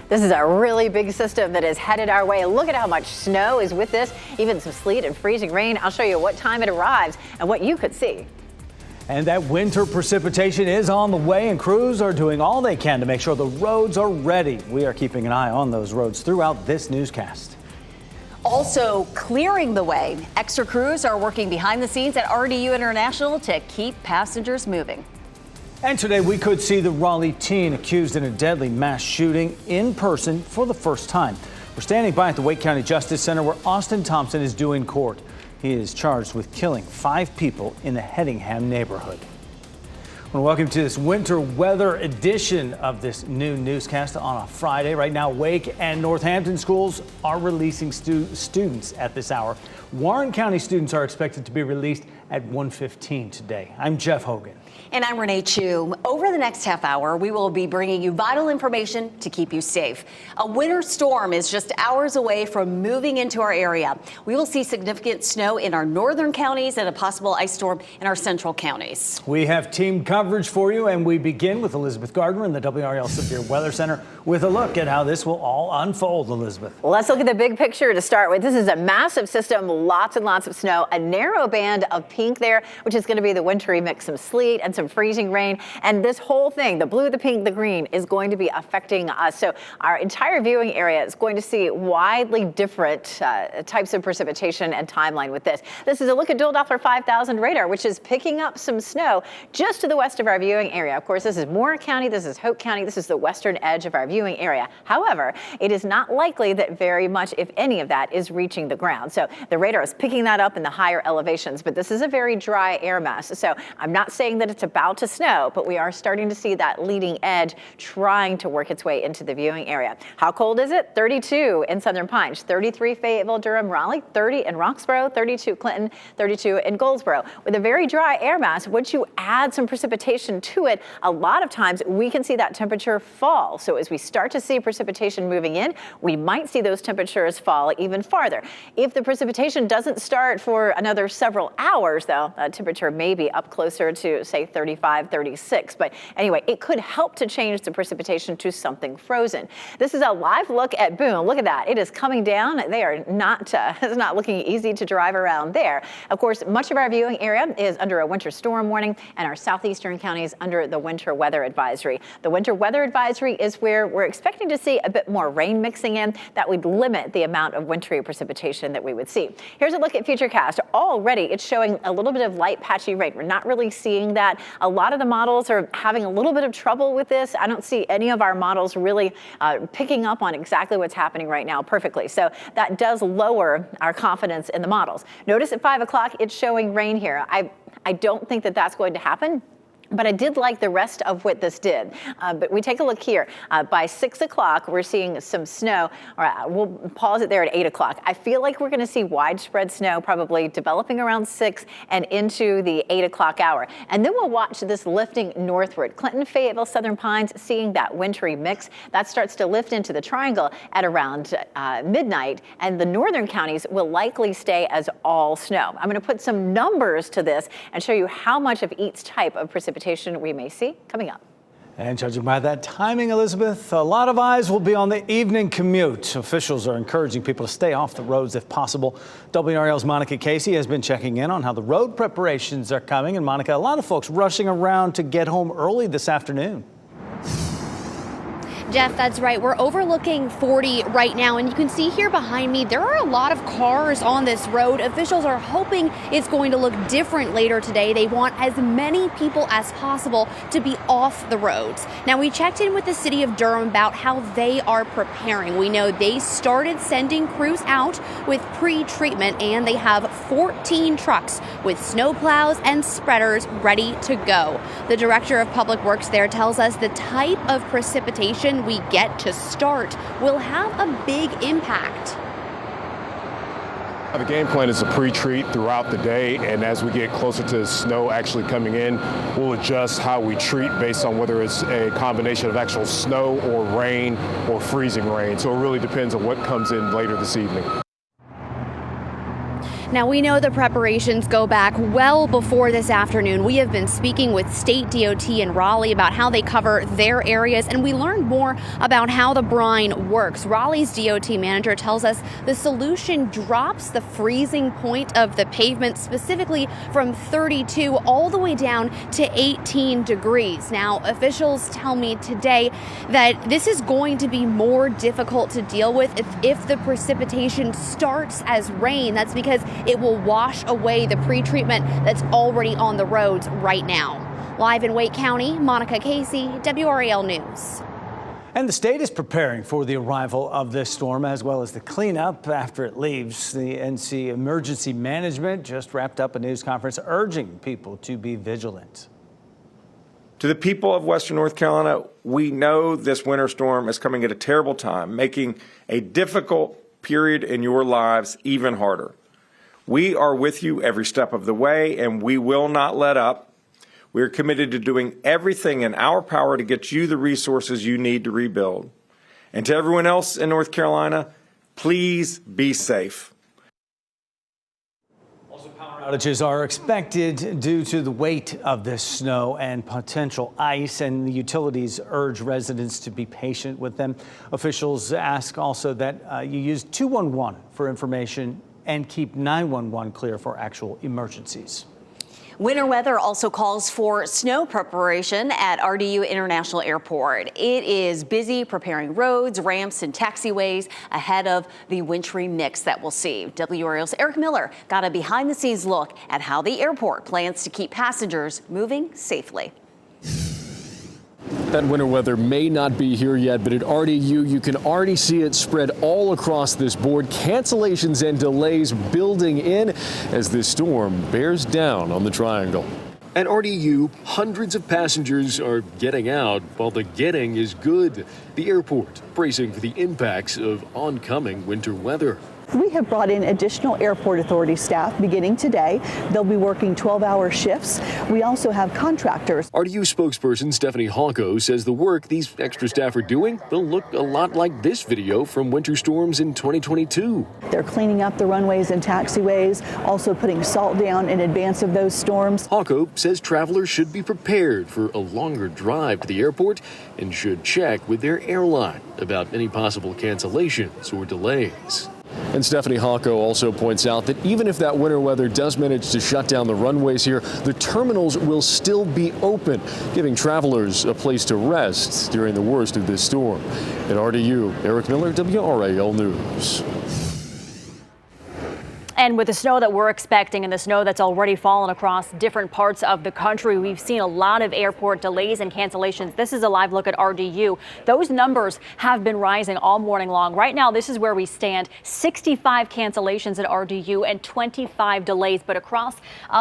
This is a really big system that is headed our way. Look at how much snow is with this, even some sleet and freezing rain. I'll show you what time it arrives and what you could see. And that winter precipitation is on the way, and crews are doing all they can to make sure the roads are ready. We are keeping an eye on those roads throughout this newscast. Also clearing the way. Extra crews are working behind the scenes at RDU International to keep passengers moving. And today we could see the Raleigh teen accused in a deadly mass shooting in person for the first time. We're standing by at the Wake County Justice Center where Austin Thompson is due in court. He is charged with killing 5 people in the Hedingham neighborhood. Well, welcome to this winter weather edition of this new newscast on a Friday. Right now, Wake and Northampton schools are releasing students at this hour. Warren County students are expected to be released at 1:15 today. I'm Jeff Hogan. And I'm Renee Chu. Over the next half hour, we will be bringing you vital information to keep you safe. A winter storm is just hours away from moving into our area. We will see significant snow in our northern counties and a possible ice storm in our central counties. We have team coverage for you, and we begin with Elizabeth Gardner in the WRAL Severe Weather Center with a look at how this will all unfold. Elizabeth. Well, let's look at the big picture to start with. This is a massive system, lots and lots of snow, a narrow band of pink there, which is going to be the wintry mix, some sleet and some freezing rain. And this whole thing, the blue, the pink, the green, is going to be affecting us. So our entire viewing area is going to see widely different types of precipitation and timeline with this. This is a look at dual Doppler 5000 radar, which is picking up some snow just to the west of our viewing area. Of course, this is Moore County, this is Hope County, this is the western edge of our viewing area. However, it is not likely that very much, if any of that, is reaching the ground. So the radar is picking that up in the higher elevations, but this is a very dry air mass. So I'm not saying that it's about to snow, but we are starting to see that leading edge trying to work its way into the viewing area. How cold is it? 32 in Southern Pines, 33 Fayetteville, Durham, Raleigh, 30 in Roxborough, 32 Clinton, 32 in Goldsboro. With a very dry air mass, once you add some precipitation to it, a lot of times we can see that temperature fall. So as we start to see precipitation moving in, we might see those temperatures fall even farther. If the precipitation doesn't start for another several hours, though, that temperature may be up closer to, say, 35, 36. But anyway, it could help to change the precipitation to something frozen. This is a live look at Boone. Look at that. It is coming down. They are not, it's not looking easy to drive around there. Of course, much of our viewing area is under a winter storm warning, and our southeastern counties under the winter weather advisory. The winter weather advisory is where we're expecting to see a bit more rain mixing in. That would limit the amount of wintry precipitation that we would see. Here's a look at Futurecast. Already, it's showing a little bit of light patchy rain. We're not really seeing that. A lot of the models are having a little bit of trouble with this. I don't see any of our models really picking up on exactly what's happening right now perfectly. So that does lower our confidence in the models. Notice at 5 o'clock, it's showing rain here. I don't think that that's going to happen. But I did like the rest of what this did. But we take a look here. By 6 o'clock, we're seeing some snow. We'll pause it there at 8 o'clock. I feel like we're going to see widespread snow probably developing around 6 and into the 8 o'clock hour. And then we'll watch this lifting northward. Clinton, Fayetteville, Southern Pines, seeing that wintry mix. That starts to lift into the triangle at around midnight. And the northern counties will likely stay as all snow. I'm going to put some numbers to this and show you how much of each type of precipitation we may see coming up. And judging by that timing, Elizabeth, a lot of eyes will be on the evening commute. Officials are encouraging people to stay off the roads if possible. WRAL's Monica Casey has been checking in on how the road preparations are coming. And Monica, a lot of folks rushing around to get home early this afternoon. Jeff, that's right. We're overlooking 40 right now, and you can see here behind me, there are a lot of cars on this road. Officials are hoping it's going to look different later today. They want as many people as possible to be off the roads. Now, we checked in with the city of Durham about how they are preparing. We know they started sending crews out with pre-treatment, and they have 14 trucks with snow plows and spreaders ready to go. The director of public works there tells us the type of precipitation we get to start will have a big impact. The game plan is to pre-treat throughout the day, and as we get closer to the snow actually coming in, we'll adjust how we treat based on whether it's a combination of actual snow or rain or freezing rain. So it really depends on what comes in later this evening. Now, we know the preparations go back well before this afternoon. We have been speaking with State DOT in Raleigh about how they cover their areas, and we learned more about how the brine works. Raleigh's DOT manager tells us the solution drops the freezing point of the pavement, specifically from 32 all the way down to 18 degrees. Now, officials tell me today that this is going to be more difficult to deal with if the precipitation starts as rain. That's because it will wash away the pretreatment that's already on the roads right now. Live in Wake County, Monica Casey, WRAL News. And the state is preparing for the arrival of this storm as well as the cleanup after it leaves. The NC Emergency Management just wrapped up a news conference urging people to be vigilant. To the people of Western North Carolina, we know this winter storm is coming at a terrible time, making a difficult period in your lives even harder. We are with you every step of the way, and we will not let up. We are committed to doing everything in our power to get you the resources you need to rebuild. And to everyone else in North Carolina, please be safe. Outages are expected due to the weight of this snow and potential ice, and the utilities urge residents to be patient with them. Officials ask also that you use 211 for information and keep 911 clear for actual emergencies. Winter weather also calls for snow preparation at RDU International Airport. It is busy preparing roads, ramps, and taxiways ahead of the wintry mix that we'll see. WRAL's Eric Miller got a behind-the-scenes look at how the airport plans to keep passengers moving safely. That winter weather may not be here yet, but at RDU, you can already see it spread all across this board. Cancellations and delays building in as this storm bears down on the triangle. At RDU, hundreds of passengers are getting out while the getting is good. The airport bracing for the impacts of oncoming winter weather. We have brought in additional airport authority staff beginning today. They'll be working 12-hour shifts. We also have contractors. RDU spokesperson Stephanie Hawko says the work these extra staff are doing will look a lot like this video from winter storms in 2022. They're cleaning up the runways and taxiways, also putting salt down in advance of those storms. Hawko says travelers should be prepared for a longer drive to the airport and should check with their airline about any possible cancellations or delays. And Stephanie Hawko also points out that even if that winter weather does manage to shut down the runways here, the terminals will still be open, giving travelers a place to rest during the worst of this storm. At RDU, Eric Miller, WRAL News. And with the snow that we're expecting and the snow that's already fallen across different parts of the country, we've seen a lot of airport delays and cancellations. This is a live look at RDU. Those numbers have been rising all morning long. Right now, this is where we stand. 65 cancellations at RDU and 25 delays. But across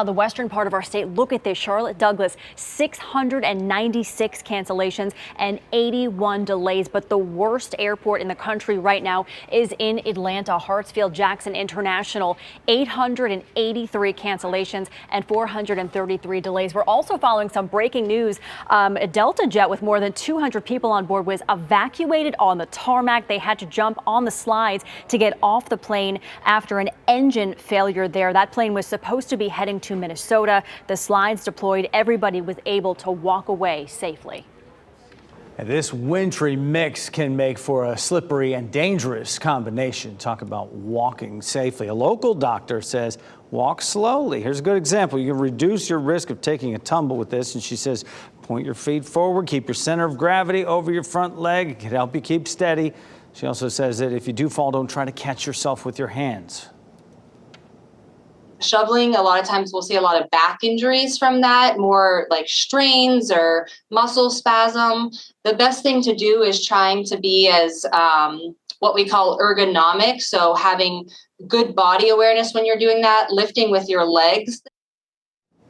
the western part of our state, look at this. Charlotte Douglas, 696 cancellations and 81 delays. But the worst airport in the country right now is in Atlanta, Hartsfield-Jackson International. 883 cancellations and 433 delays. We're also following some breaking news. A Delta jet with more than 200 people on board was evacuated on the tarmac. They had to jump on the slides to get off the plane after an engine failure there. That plane was supposed to be heading to Minnesota. The slides deployed. Everybody was able to walk away safely. And this wintry mix can make for a slippery and dangerous combination. Talk about walking safely. A local doctor says walk slowly. Here's a good example. You can reduce your risk of taking a tumble with this. And she says point your feet forward, keep your center of gravity over your front leg. It can help you keep steady. She also says that if you do fall, don't try to catch yourself with your hands. Shoveling, a lot of times we'll see a lot of back injuries from that, more like strains or muscle spasm. The best thing to do is trying to be as what we call ergonomic. So having good body awareness when you're doing that, lifting with your legs.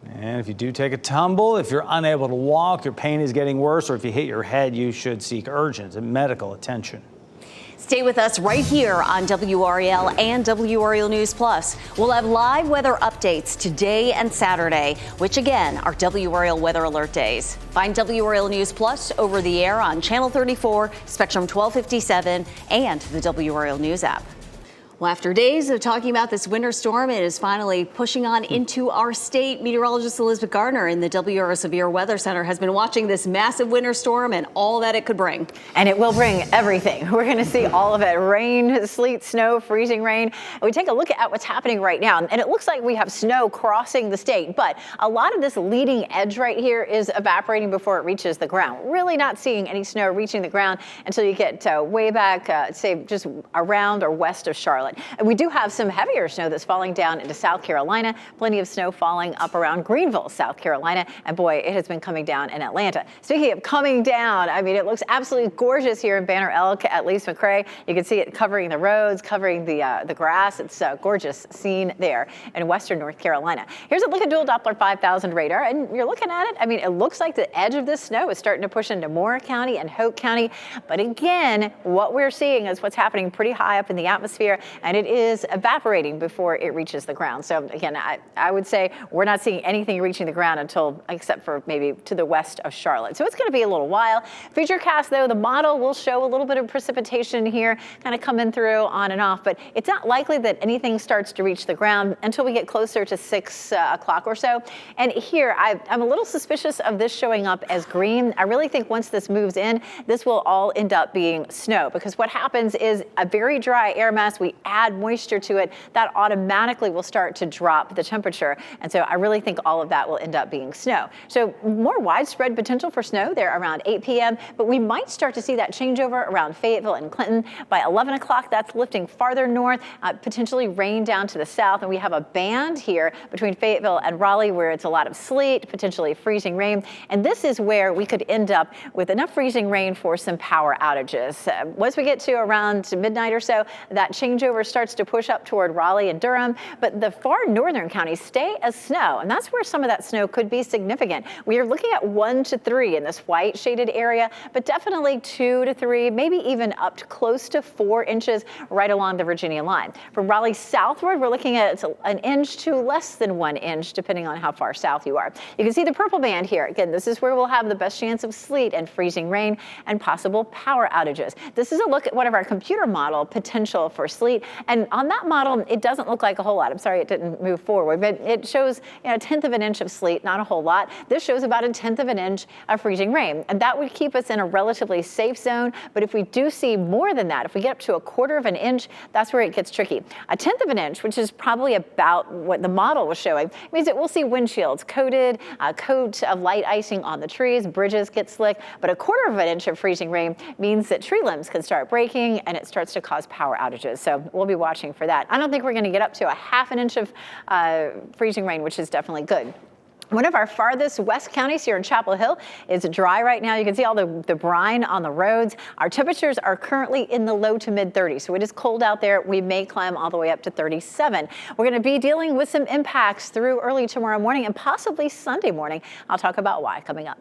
And if you do take a tumble, if you're unable to walk, your pain is getting worse, or if you hit your head, you should seek urgent medical attention. Stay with us right here on WRAL and WRAL News Plus. We'll have live weather updates today and Saturday, which again are WRAL Weather Alert days. Find WRAL News Plus over the air on Channel 34, Spectrum 1257, and the WRAL News app. Well, after days of talking about this winter storm, it is finally pushing on into our state. Meteorologist Elizabeth Gardner in the WRAL Severe Weather Center has been watching this massive winter storm and all that it could bring. And it will bring everything. We're going to see all of it. Rain, sleet, snow, freezing rain. And we take a look at what's happening right now. And it looks like we have snow crossing the state. But a lot of this leading edge right here is evaporating before it reaches the ground. Really not seeing any snow reaching the ground until you get way back, say, just around or west of Charlotte. And we do have some heavier snow that's falling down into South Carolina. Plenty of snow falling up around Greenville, South Carolina. And boy, it has been coming down in Atlanta. Speaking of coming down, I mean, it looks absolutely gorgeous here in Banner Elk at Lee's McRae. You can see it covering the roads, covering the grass. It's a gorgeous scene there in western North Carolina. Here's a look at dual Doppler 5000 radar. And you're looking at it. I mean, it looks like the edge of this snow is starting to push into Moore County and Hoke County. But again, what we're seeing is what's happening pretty high up in the atmosphere, and it is evaporating before it reaches the ground. So again, I would say we're not seeing anything reaching the ground until, except for maybe to the west of Charlotte. So it's going to be a little while. Futurecast, though, the model will show a little bit of precipitation here, kind of coming through on and off, but it's not likely that anything starts to reach the ground until we get closer to 6 o'clock or so. And here, I'm a little suspicious of this showing up as green. I really think once this moves in, this will all end up being snow, because what happens is a very dry air mass, we add moisture to it, that automatically will start to drop the temperature. And so I really think all of that will end up being snow. So more widespread potential for snow there around 8 p.m., but we might start to see that changeover around Fayetteville and Clinton. By 11 o'clock, that's lifting farther north, potentially rain down to the south. And we have a band here between Fayetteville and Raleigh where it's a lot of sleet, potentially freezing rain. And this is where we could end up with enough freezing rain for some power outages. Once we get to around midnight or so, that changeover starts to push up toward Raleigh and Durham, but the far northern counties stay as snow, and that's where some of that snow could be significant. We are looking at 1 to 3 in this white shaded area, but definitely 2 to 3, maybe even up to close to 4 inches right along the Virginia line. From Raleigh southward, we're looking at an inch to less than 1 inch, depending on how far south you are. You can see the purple band here. Again, this is where we'll have the best chance of sleet and freezing rain and possible power outages. This is a look at one of our computer model potential for sleet. And on that model, it doesn't look like a whole lot. I'm sorry it didn't move forward, but it shows a 1/10 of an inch of sleet, not a whole lot. This shows about a 1/10 of an inch of freezing rain. And that would keep us in a relatively safe zone. But if we do see more than that, if we get up to 1/4 of an inch, that's where it gets tricky. A 1/10 of an inch, which is probably about what the model was showing, means that we'll see windshields coated, a coat of light icing on the trees, bridges get slick. But 1/4 of an inch of freezing rain means that tree limbs can start breaking and it starts to cause power outages. So we'll be watching for that. I don't think we're going to get up to a 1/2 an inch of freezing rain, which is definitely good. One of our farthest west counties here in Chapel Hill is dry right now. You can see all the brine on the roads. Our temperatures are currently in the low to mid 30s, so it is cold out there. We may climb all the way up to 37. We're going to be dealing with some impacts through early tomorrow morning and possibly Sunday morning. I'll talk about why coming up.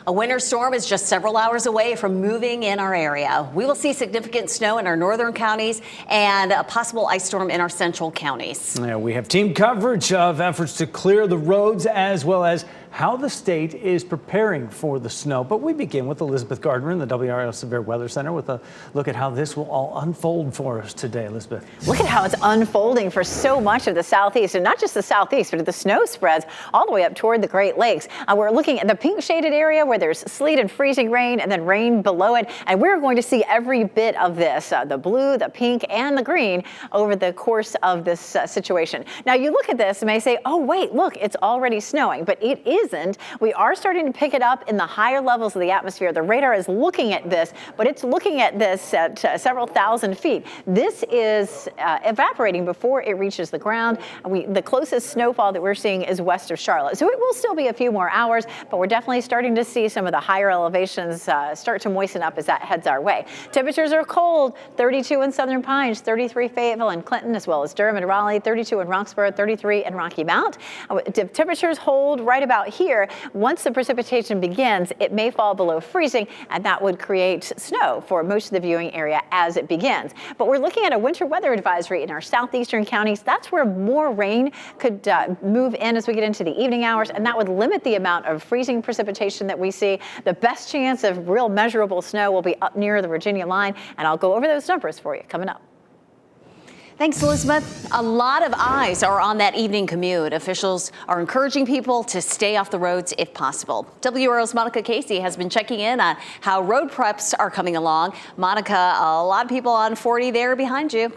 A winter storm is just several hours away from moving in our area. We will see significant snow in our northern counties and a possible ice storm in our central counties. Yeah, we have team coverage of efforts to clear the roads as well as how the state is preparing for the snow. But we begin with Elizabeth Gardner in the WRAL Severe Weather Center with a look at how this will all unfold for us today. Elizabeth. Look at how it's unfolding for so much of the southeast, and not just the southeast, but the snow spreads all the way up toward the Great Lakes. We're looking at the pink shaded area where there's sleet and freezing rain and then rain below it. And we're going to see every bit of this, the blue, the pink, and the green over the course of this situation. Now you look at this and may say, oh wait, look, it's already snowing, but it isn't. We are starting to pick it up in the higher levels of the atmosphere. The radar is looking at this, but it's looking at this at several thousand feet. This is evaporating before it reaches the ground. The closest snowfall that we're seeing is west of Charlotte. So it will still be a few more hours, but we're definitely starting to see some of the higher elevations start to moisten up as that heads our way. Temperatures are cold, 32 in Southern Pines, 33 Fayetteville and Clinton, as well as Durham and Raleigh, 32 in Roxborough, 33 in Rocky Mount. Temperatures hold right about about here, once the precipitation begins, it may fall below freezing, and that would create snow for most of the viewing area as it begins. But we're looking at a winter weather advisory in our southeastern counties. That's where more rain could move in as we get into the evening hours, and that would limit the amount of freezing precipitation that we see. The best chance of real measurable snow will be up near the Virginia line, and I'll go over those numbers for you coming up. Thanks, Elizabeth. A lot of eyes are on that evening commute. Officials are encouraging people to stay off the roads if possible. WRAL's Monica Casey has been checking in on how road preps are coming along. Monica, a lot of people on 40 there behind you.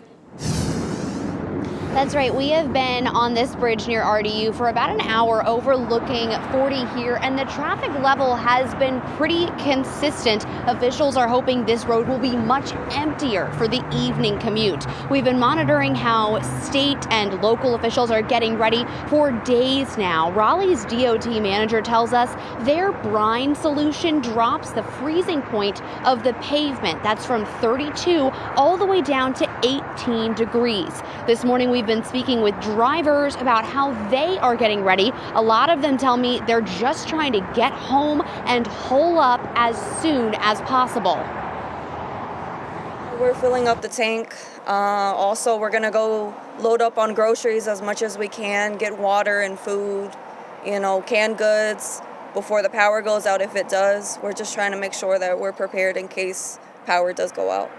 That's right. We have been on this bridge near RDU for about an hour overlooking 40 here, and the traffic level has been pretty consistent. Officials are hoping this road will be much emptier for the evening commute. We've been monitoring how state and local officials are getting ready for days now. Raleigh's DOT manager tells us their brine solution drops the freezing point of the pavement. That's from 32 all the way down to 18 degrees. This morning we've been speaking with drivers about how they are getting ready. A lot of them tell me they're just trying to get home and hole up as soon as possible. We're filling up the tank. Also, we're going to go load up on groceries as much as we can, get water and food, canned goods before the power goes out if it does. We're just trying to make sure that we're prepared in case power does go out.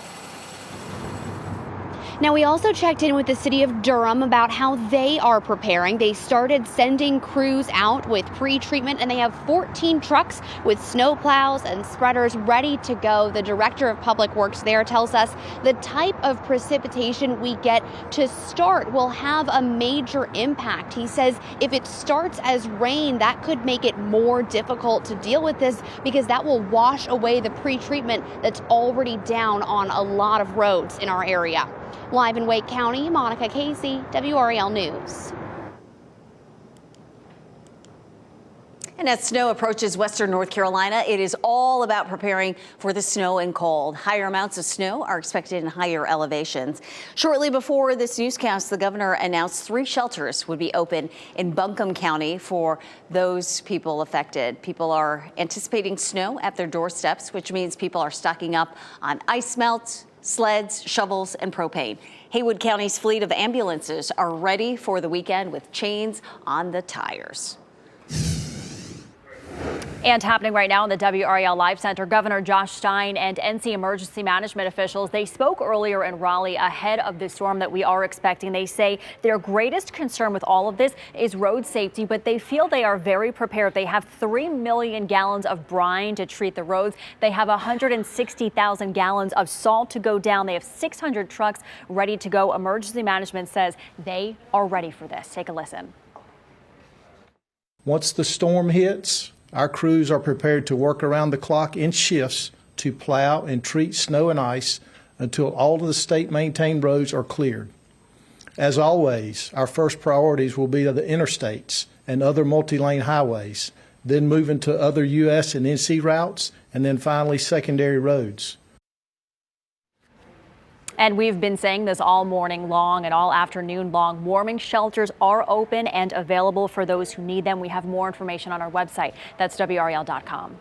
Now, we also checked in with the city of Durham about how they are preparing. They started sending crews out with pre-treatment, and they have 14 trucks with snow plows and spreaders ready to go. The director of public works there tells us the type of precipitation we get to start will have a major impact. He says if it starts as rain, that could make it more difficult to deal with this because that will wash away the pre-treatment that's already down on a lot of roads in our area. Live in Wake County, Monica Casey, WRAL News. And as snow approaches western North Carolina, it is all about preparing for the snow and cold. Higher amounts of snow are expected in higher elevations. Shortly before this newscast, the governor announced 3 shelters would be open in Buncombe County for those people affected. People are anticipating snow at their doorsteps, which means people are stocking up on ice melt, sleds, shovels, and propane. Haywood County's fleet of ambulances are ready for the weekend with chains on the tires. And happening right now in the WRAL Live Center, Governor Josh Stein and NC emergency management officials, they spoke earlier in Raleigh ahead of the storm that we are expecting. They say their greatest concern with all of this is road safety, but they feel they are very prepared. They have 3 million gallons of brine to treat the roads. They have 160,000 gallons of salt to go down. They have 600 trucks ready to go. Emergency management says they are ready for this. Take a listen. Once the storm hits, our crews are prepared to work around the clock in shifts to plow and treat snow and ice until all of the state-maintained roads are cleared. As always, our first priorities will be the interstates and other multi-lane highways, then moving to other U.S. and NC routes, and then finally secondary roads. And we've been saying this all morning long and all afternoon long. Warming shelters are open and available for those who need them. We have more information on our website. That's WRAL.com.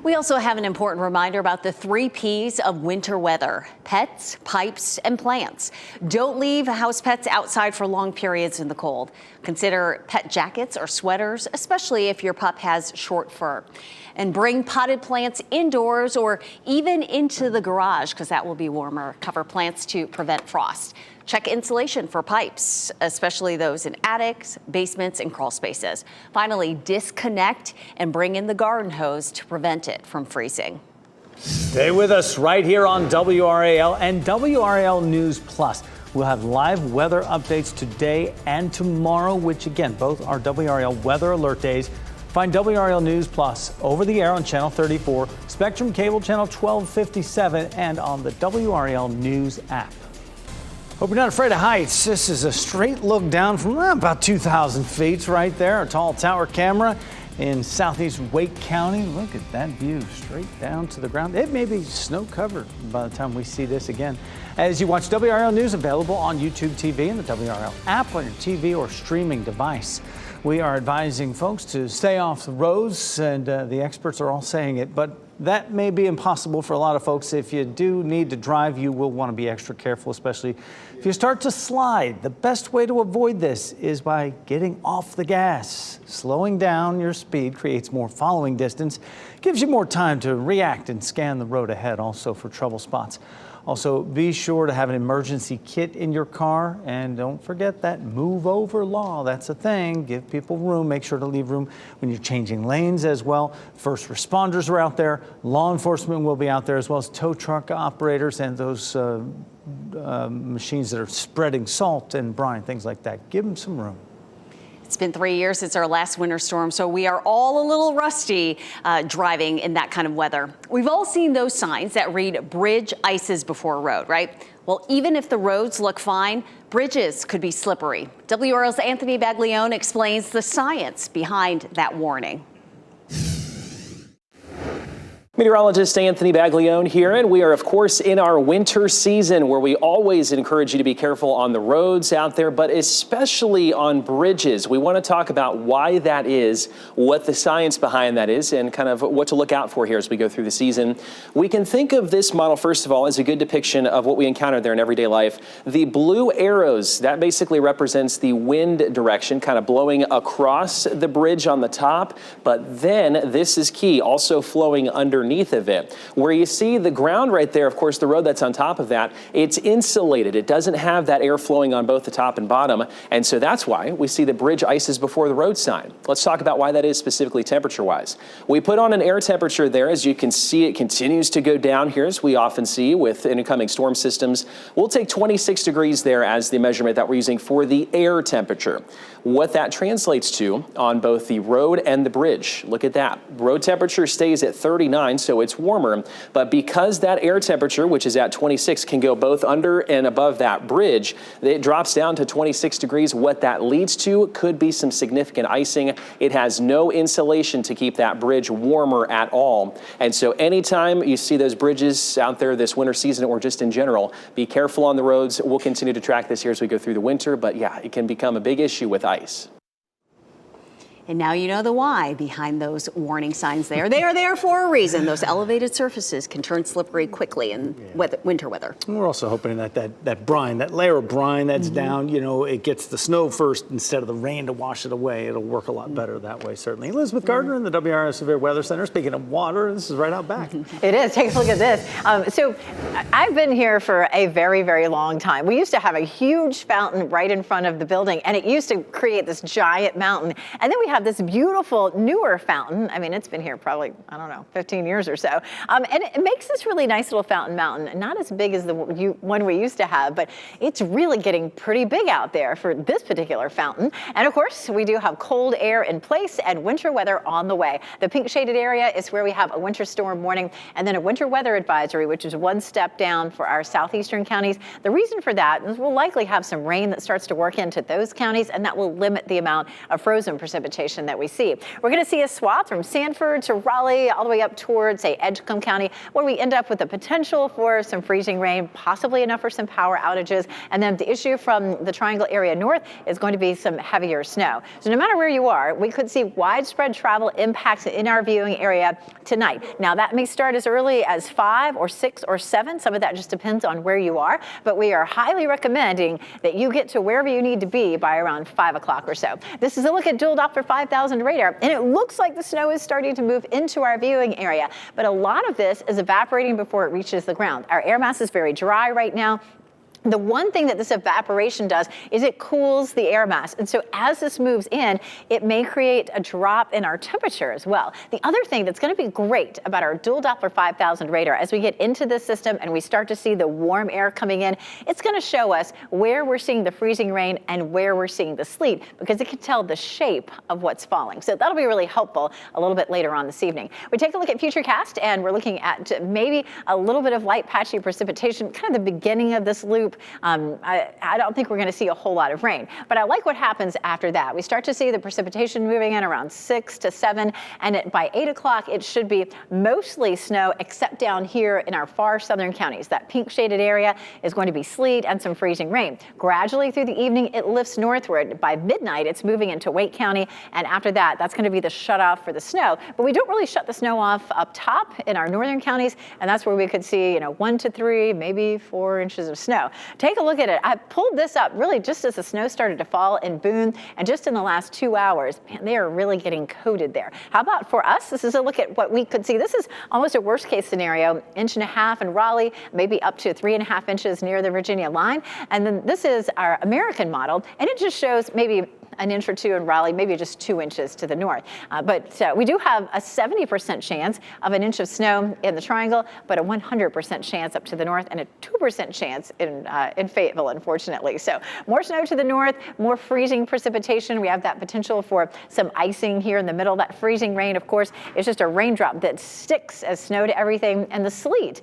We also have an important reminder about the 3 Ps of winter weather: pets, pipes, and plants. Don't leave house pets outside for long periods in the cold. Consider pet jackets or sweaters, especially if your pup has short fur. And bring potted plants indoors or even into the garage because that will be warmer. Cover plants to prevent frost. Check insulation for pipes, especially those in attics, basements, and crawl spaces. Finally, disconnect and bring in the garden hose to prevent it from freezing. Stay with us right here on WRAL and WRAL News Plus. We'll have live weather updates today and tomorrow, which again, both are WRAL weather alert days. Find WRAL News Plus over the air on Channel 34, Spectrum Cable Channel 1257, and on the WRAL News app. Hope you're not afraid of heights. This is a straight look down from about 2,000 feet right there. A tall tower camera in southeast Wake County. Look at that view straight down to the ground. It may be snow covered by the time we see this again. As you watch WRAL News, available on YouTube TV and the WRAL app on your TV or streaming device. We are advising folks to stay off the roads, and the experts are all saying it, but that may be impossible for a lot of folks. If you do need to drive, you will want to be extra careful, especially if you start to slide. The best way to avoid this is by getting off the gas. Slowing down your speed creates more following distance, gives you more time to react and scan the road ahead, also for trouble spots. Also, be sure to have an emergency kit in your car, and don't forget that move over law. That's a thing. Give people room. Make sure to leave room when you're changing lanes as well. First responders are out there. Law enforcement will be out there, as well as tow truck operators and those machines that are spreading salt and brine, things like that. Give them some room. It's been 3 years since our last winter storm, so we are all a little rusty driving in that kind of weather. We've all seen those signs that read bridge ices before road, right? Well, even if the roads look fine, bridges could be slippery. WRAL's Anthony Baglione explains the science behind that warning. Meteorologist Anthony Baglione here, and we are, of course, in our winter season where we always encourage you to be careful on the roads out there, but especially on bridges. We want to talk about why that is, what the science behind that is, and kind of what to look out for here as we go through the season. We can think of this model, first of all, as a good depiction of what we encounter there in everyday life. The blue arrows, that basically represents the wind direction, kind of blowing across the bridge on the top, but then this is key, also flowing underneath of it. Where you see the ground right there, of course, the road that's on top of that, it's insulated. It doesn't have that air flowing on both the top and bottom, and so that's why we see the bridge ices before the road sign. Let's talk about why that is specifically temperature-wise. We put on an air temperature there. As you can see, it continues to go down here, as we often see with incoming storm systems. We'll take 26 degrees there as the measurement that we're using for the air temperature. What that translates to on both the road and the bridge, look at that. Road temperature stays at 39, so it's warmer, but because that air temperature, which is at 26, can go both under and above that bridge, it drops down to 26 degrees. What that leads to could be some significant icing. It has no insulation to keep that bridge warmer at all. And so anytime you see those bridges out there this winter season, or just in general, be careful on the roads. We'll continue to track this here as we go through the winter, but yeah, it can become a big issue with ice. And now you know the why behind those warning signs there. They are there for a reason. Those elevated surfaces can turn slippery quickly in winter weather. And we're also hoping that that brine, that layer of brine that's down, you know, it gets the snow first instead of the rain to wash it away. It'll work a lot better that way, certainly. Elizabeth Gardner in the WRAL Severe Weather Center. Speaking of water, this is right out back. It is. Take a look at this. So I've been here for a very, very long time. We used to have a huge fountain right in front of the building, and it used to create this giant mountain. And then we have this beautiful newer fountain. I mean, it's been here probably, I don't know, 15 years or so. And it makes this really nice little fountain mountain, not as big as the one we used to have, but it's really getting pretty big out there for this particular fountain. And of course, we do have cold air in place and winter weather on the way. The pink shaded area is where we have a winter storm warning and then a winter weather advisory, which is one step down for our southeastern counties. The reason for that is we'll likely have some rain that starts to work into those counties, and that will limit the amount of frozen precipitation that we see. We're going to see a swath from Sanford to Raleigh all the way up towards, say, Edgecombe County, where we end up with the potential for some freezing rain, possibly enough for some power outages. And then the issue from the Triangle area north is going to be some heavier snow. So no matter where you are, we could see widespread travel impacts in our viewing area tonight. Now, that may start as early as 5 or 6 or 7. Some of that just depends on where you are. But we are highly recommending that you get to wherever you need to be by around 5 o'clock or so. This is a look at dual Doppler 5000 radar, and it looks like the snow is starting to move into our viewing area, but a lot of this is evaporating before it reaches the ground. Our air mass is very dry right now. The one thing that this evaporation does is it cools the air mass. And so as this moves in, it may create a drop in our temperature as well. The other thing that's going to be great about our dual Doppler 5000 radar, as we get into this system and we start to see the warm air coming in, it's going to show us where we're seeing the freezing rain and where we're seeing the sleet, because it can tell the shape of what's falling. So that'll be really helpful a little bit later on this evening. We take a look at Futurecast, and we're looking at maybe a little bit of light patchy precipitation, kind of the beginning of this loop. I don't think we're going to see a whole lot of rain, but I like what happens after that. We start to see the precipitation moving in around 6 to 7, and by 8 o'clock, it should be mostly snow, except down here in our far southern counties. That pink shaded area is going to be sleet and some freezing rain. Gradually through the evening, it lifts northward. By midnight, it's moving into Wake County, and after that, that's going to be the shutoff for the snow. But we don't really shut the snow off up top in our northern counties, and that's where we could see, 1 to 3, maybe 4 inches of snow. Take a look at it. I pulled this up really just as the snow started to fall in Boone, and just in the last 2 hours, man, they are really getting coated there. How about for us? This is a look at what we could see. This is almost a worst case scenario, 1.5 inches in Raleigh, maybe up to 3.5 inches near the Virginia line. And then this is our American model, and it just shows maybe 1 inch or 2 in Raleigh, maybe just 2 inches to the north. But we do have a 70% chance of 1 inch of snow in the Triangle, but a 100% chance up to the north and a 2% chance in Fayetteville, unfortunately. So more snow to the north, more freezing precipitation. We have that potential for some icing here in the middle. That freezing rain, of course, is just a raindrop that sticks as snow to everything, and the sleet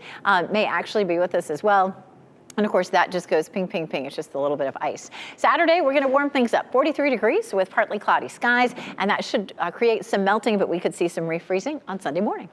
may actually be with us as well. And of course, that just goes ping, ping, ping. It's just a little bit of ice. Saturday, we're going to warm things up. 43 degrees with partly cloudy skies, and that should create some melting, but we could see some refreezing on Sunday morning.